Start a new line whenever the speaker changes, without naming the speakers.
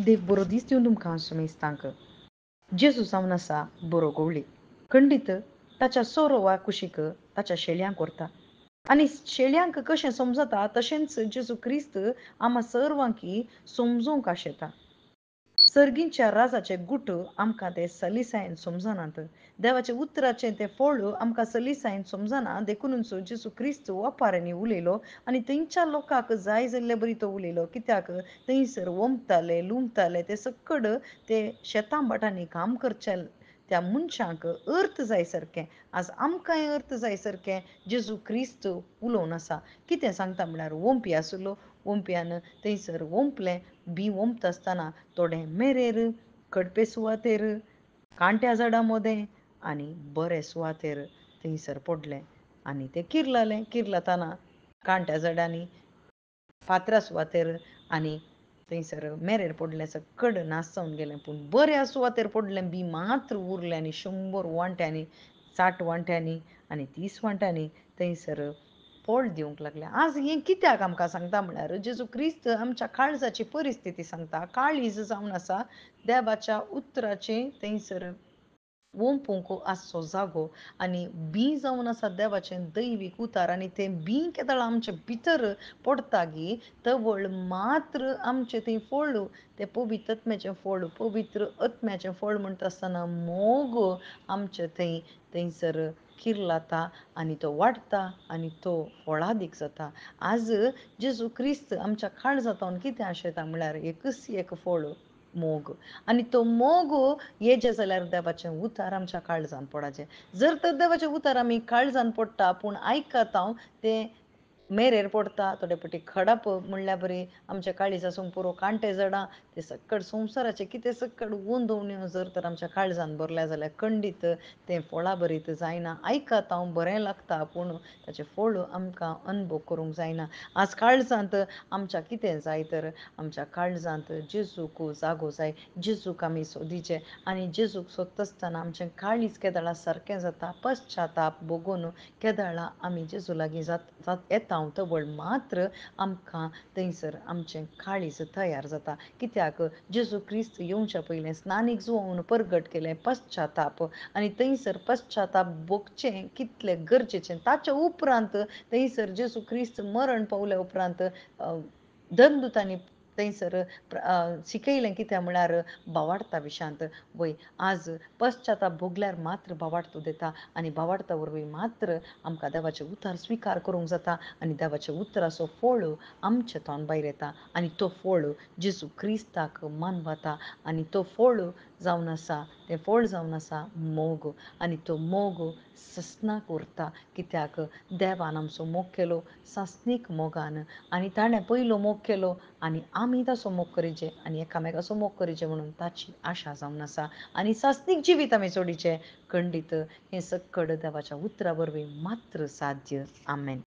देव बरो दीस दिवन तुमकां सुमेस्तांक जेजू जावन आसा बरो गवळी खंडीत ताच्या सोरो वा कुशीक ताच्या शेळयांक व्हरता आनी शेळयांक कशें समजता तशेंच जेजू क्रिस्त आम्हा सर्वांकी समजूंक आशेता सर्गींच्या राजाचे गुट आमकां ते सलिसायेन समजनात देवाचे उतराचे ते फळ आमकां सलिसायेन समजना देखूनच जेजू क्रिस्त ओंपारांनी उलयलो आनी थंयच्या लोकांक जाय जाल्ले बरी तो उलयलो कित्याक थंयसर वमताले लुमताले ते सकड ते शेतां बाटांनी काम करचे त्या मनशांक अर्थ जाय सारकें आज आमकांय अर्थ जाय सारकें जेजू क्रिस्त उलोवन आसा कितें सांगता म्हळ्यार वंपी आसलो वंप्यान थंयसर वंपलें बी वंपता आसतना थोडें मेरेर कडपे सुवातेर कांट्या झाडां मदें आनी बरे सुवातेर थंयसर पडलें आनी तें किरलालें किरलतना कांट्या झाडांनी फातरा सुवातेर आनी थंयसर मेरेर पडलें सकड नास जावन गेलें पूण बऱ्या सुवातेर पडलें बी मात्र उरलें आनी 100 वांट्यांनी 60 वांट्यांनी आनी 30 वांट्यांनी थंयसर फळ दिवंक लागलें आज हें कित्याक आमकां सांगता म्हळ्यार जेजू क्रिस्त आमच्या काळजाची परिस्थिती सांगता काळीज जावन आसा देवाच्या उतराचें थंयसर ओंपूंक आसचो जागो आनी बी जावन आसा देवाचें दैवीक उतार आनी तें बी केदळ आमचे भितर पडटा गी तवळ मात्र आमचें थंय फळ तें पवित्र आत्म्याचें फळ पवित्र आत्म्याचें फळ म्हणटा आसतना मोग आमचें थंयसर किर्लाता आनी तो वाडटा आनी तो फळादीक जाता आज जेजू क्रिस्त आमच्या काळजांत कितें आशेता म्हळ्यार एकच एक फळ मोग आनी तो मोग येजे जाल्यार देवाचें उतार आमच्या काळजान पडचें जर तर देवाचें उतार आमी काळजान पडटा पूण आयकत हांव तें मेरेर पडटा थोडे फावटी खडप म्हणल्यार बरी आमच्या काळीजासून पुरो कांटे झाडां ते सकड संवसाराचे कितें सकड गोंदवण्यो जर तर आमच्या काळजान भरल्या जाल्यार खंडीत तें फळां बरीत जायना आयकत हांव बरें लागता पूण ताचें फळ आमकां अनुभव करूंक जायना आज काळजांत आमच्या कितें जाय तर आमच्या काळजांत जेजूक जागो जाय जेजूक आमी सोदीचे आनी जेजूक सोदता आसतना आमचें काळीज केदळां सारकें जाता पश्चाताप भोगून केदळां आमी जेजू लागीं येता तवळ मात्र आमकां थंयसर आमचें काळीज तयार जाता कित्याक जेजू क्रिस्त येवच्या पयलें स्नानीक जुवोवन परगट केलें पश्चाताप आनी थंयसर पश्चाताप भोगचें कितलें गरजेचें ताच्या उपरांत थंयसर जेजू क्रिस्त मरण पावल्या उपरांत धर्मदुतांनी थंयसर शिकयलें कितें म्हळ्यार भावार्था विशांत वय आज पश्चाताप भोगल्यार मात्र भावार्थ देता आनी भावार्था वरवीं मात्र आमकां देवाचें उतार स्विकार करूंक जाता आनी देवाचें उतराचो फळ आमचे तोंड भायर येता आनी तो फळ जेजू क्रिस्ताक मानवता आनी तो फळ जावन आसा तें फळ जावन आसा मोग आनी तो मोग ससनाक उरता कित्याक देवान आमचो मोग केलो सासणीक मोगान आनी ताणें पयलो मोग केलो आनी आमी ताचो मोग करीचे आनी एकामेकाचो मोग करीचे म्हणून ताची आशा जावन आसा आनी सासणीक जिवीत आमी सोडीचें खंडीत हें सकड देवाच्या उतरा वरवीं मात्र साध्य आमेन